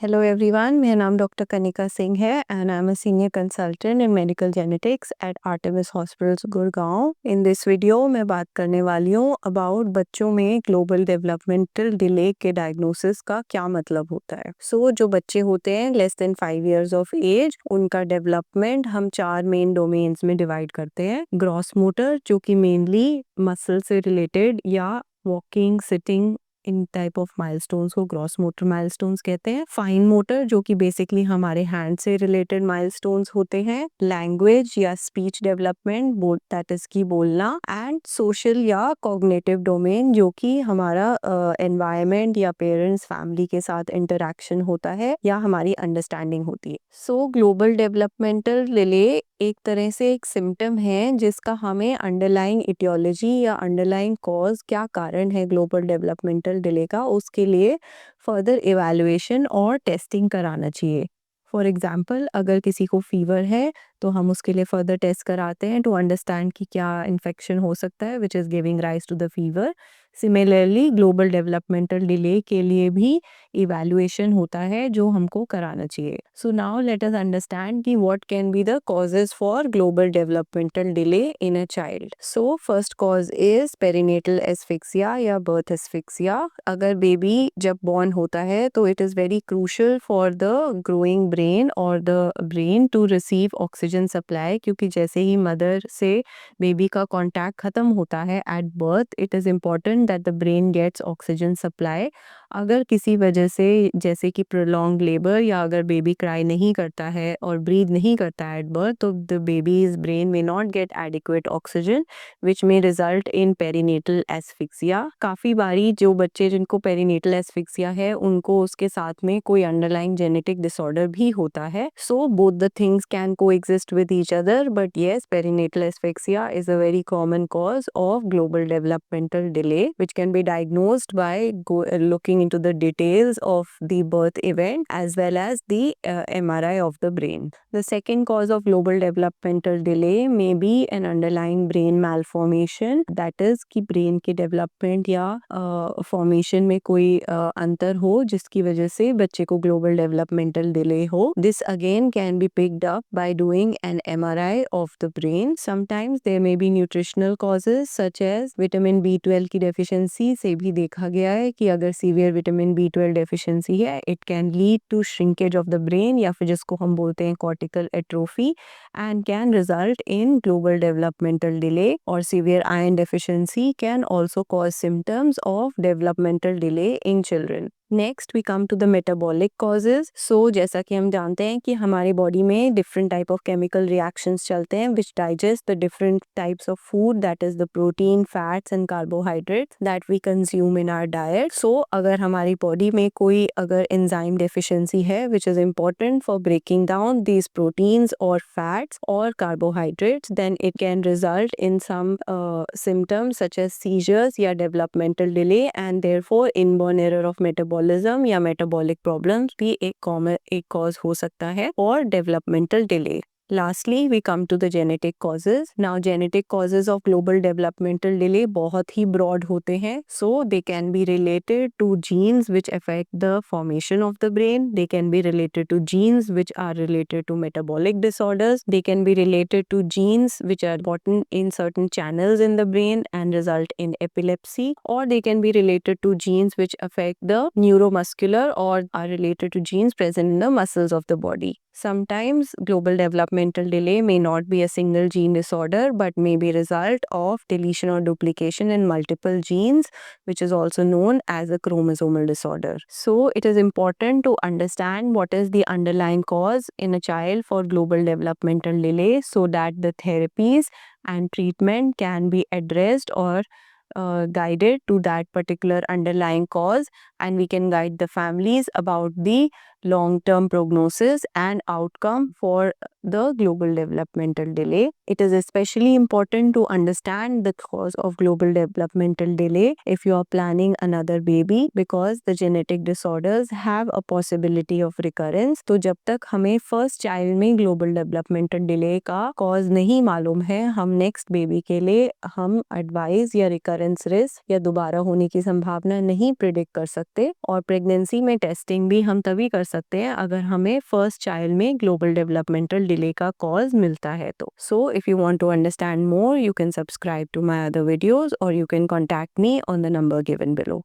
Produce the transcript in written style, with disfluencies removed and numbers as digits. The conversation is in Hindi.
Hello everyone, मेरा नाम डॉक्टर कनिका सिंह है and I am a senior consultant in medical genetics at Artemis hospitals Gurgaon. In this video मैं बात करने वाली हूँ अबाउट बच्चों में ग्लोबल डेवलपमेंटल डिले के डायग्नोसिस का क्या मतलब होता है। जो बच्चे होते हैं less than 5 years of age, उनका डेवलपमेंट हम 4 मेन डोमेन्स में डिवाइड करते हैं। ग्रॉस मोटर, जो कि मेनली मसल से रिलेटेड या walking, sitting, in type of milestones को ग्रॉस मोटर माइलस्टोन्स कहते हैं। फाइन मोटर, जो कि बेसिकली हमारे हैंड से रिलेटेड माइलस्टोन्स होते हैं। लैंग्वेज या स्पीच डेवलपमेंट, दैट इज की बोलना। एंड सोशल या कॉग्निटिव डोमेन, जो कि हमारा एनवायरनमेंट या पेरेंट्स फैमिली के साथ इंटरेक्शन होता है या हमारी अंडरस्टैंडिंग होती है। ग्लोबल डेवलपमेंटल डिले एक तरह से एक सिम्टम है जिसका हमें अंडरलाइंग इटियोलॉजी या अंडरलाइंग कॉज, क्या कारण है ग्लोबल डेवलपमेंटल डिले का, उसके लिए फर्दर इवैल्यूएशन और टेस्टिंग कराना चाहिए। फॉर एग्जांपल, अगर किसी को फीवर है तो हम उसके लिए फर्दर टेस्ट कराते हैं टू अंडरस्टैंड कि क्या इन्फेक्शन हो सकता है which is giving rise to the fever. Similarly global developmental delay के लिए भी इवैल्यूएशन होता है जो हमको कराना चाहिए। So now let us understand कि what can be the causes for global developmental delay in a child. So first cause is perinatal asphyxia या बर्थ एस्फिक्सिया। अगर बेबी जब बॉर्न होता है तो it is very crucial for the growing brain और the brain to receive oxygen supply, क्योंकि जैसे ही मदर से बेबी का कॉन्टैक्ट खत्म होता है at birth, it is important that the brain gets oxygen supply. अगर किसी वजह से जैसे कि प्रोलॉन्ग लेबर या अगर बेबी क्राई नहीं करता है और ब्रीथ नहीं करता है एट बर्थ, तो द बेबीज ब्रेन में not gate adequate oxygen which में रिजल्ट इन पेरिनेटल एस्फिक्सिया। काफ़ी बारी जो बच्चे जिनको पेरिनेटल एस्फिक्सिया है उनको उसके साथ में कोई अंडरलाइंग जेनेटिक डिसऑर्डर भी होता है। So both the things can coexist with each other, but yes, perinatal asphyxia is a very common cause of global developmental delay, which can be diagnosed by looking into the details of the birth event as well as the MRI of the brain. The second cause of global developmental delay may be an underlying brain malformation, that is कि brain के development या formation में कोई अंतर हो जिसकी वजह से बच्चे को global developmental delay हो. This again can be picked up by doing an MRI of the brain. Sometimes there may be nutritional causes such as vitamin B12 की डेफिशिएंसी से भी देखा गया है कि अगर सीवियर विटामिन B12 डेफिशिएंसी है, it can lead to shrinkage of the brain या फिर जिसको हम बोलते हैं cortical atrophy, and can result in global developmental delay. और severe iron deficiency can also cause symptoms of developmental delay in children. Next we come to the metabolic causes. जैसा कि हम जानते हैं कि हमारी बॉडी में different type of chemical reactions चलते हैं which digest the different types of food, that is the protein, fats and carbohydrates that we consume in our diet. अगर हमारी बॉडी में कोई अगर एंजाइम डेफिशिएंसी है which is important for breaking down these proteins और फैट्स और carbohydrates, then it can result in some symptoms such as seizures या developmental delay, and therefore inborn error of metabolism या metabolic problems भी एक cause हो सकता है और developmental delay. Lastly, we come to the genetic causes. Now, genetic causes of global developmental delay बहुत ही broad होते हैं. So, they can be related to genes which affect the formation of the brain. They can be related to genes which are related to metabolic disorders. They can be related to genes which are important in certain channels in the brain and result in epilepsy. Or they can be related to genes which affect the neuromuscular or are related to genes present in the muscles of the body. Sometimes global developmental delay may not be a single gene disorder but may be result of deletion or duplication in multiple genes, which is also known as a chromosomal disorder. So it is important to understand what is the underlying cause in a child for global developmental delay so that the therapies and treatment can be addressed or guided to that particular underlying cause, and we can guide the families about the long-term prognosis and outcome for the global developmental delay. It is especially important to understand the cause of global developmental delay if you are planning another baby because the genetic disorders have a possibility of recurrence. तो जब तक हमें फर्स्ट चाइल्ड में ग्लोबल डेवलपमेंटल डिले का कॉज नहीं मालूम है, हम नेक्स्ट बेबी के लिए हम एडवाइस या रिकरेंस रिस्क या दोबारा होने की संभावना नहीं प्रिडिक्ट कर सकते। और प्रेगनेंसी में टेस्टिंग भी हम तभी कर सकते हैं अगर हमें फर्स्ट चाइल्ड में ग्लोबल डेवलपमेंटल डिले का कॉज मिलता है तो। So if you want to understand more, you can subscribe to my other videos or you can contact me on the number given below.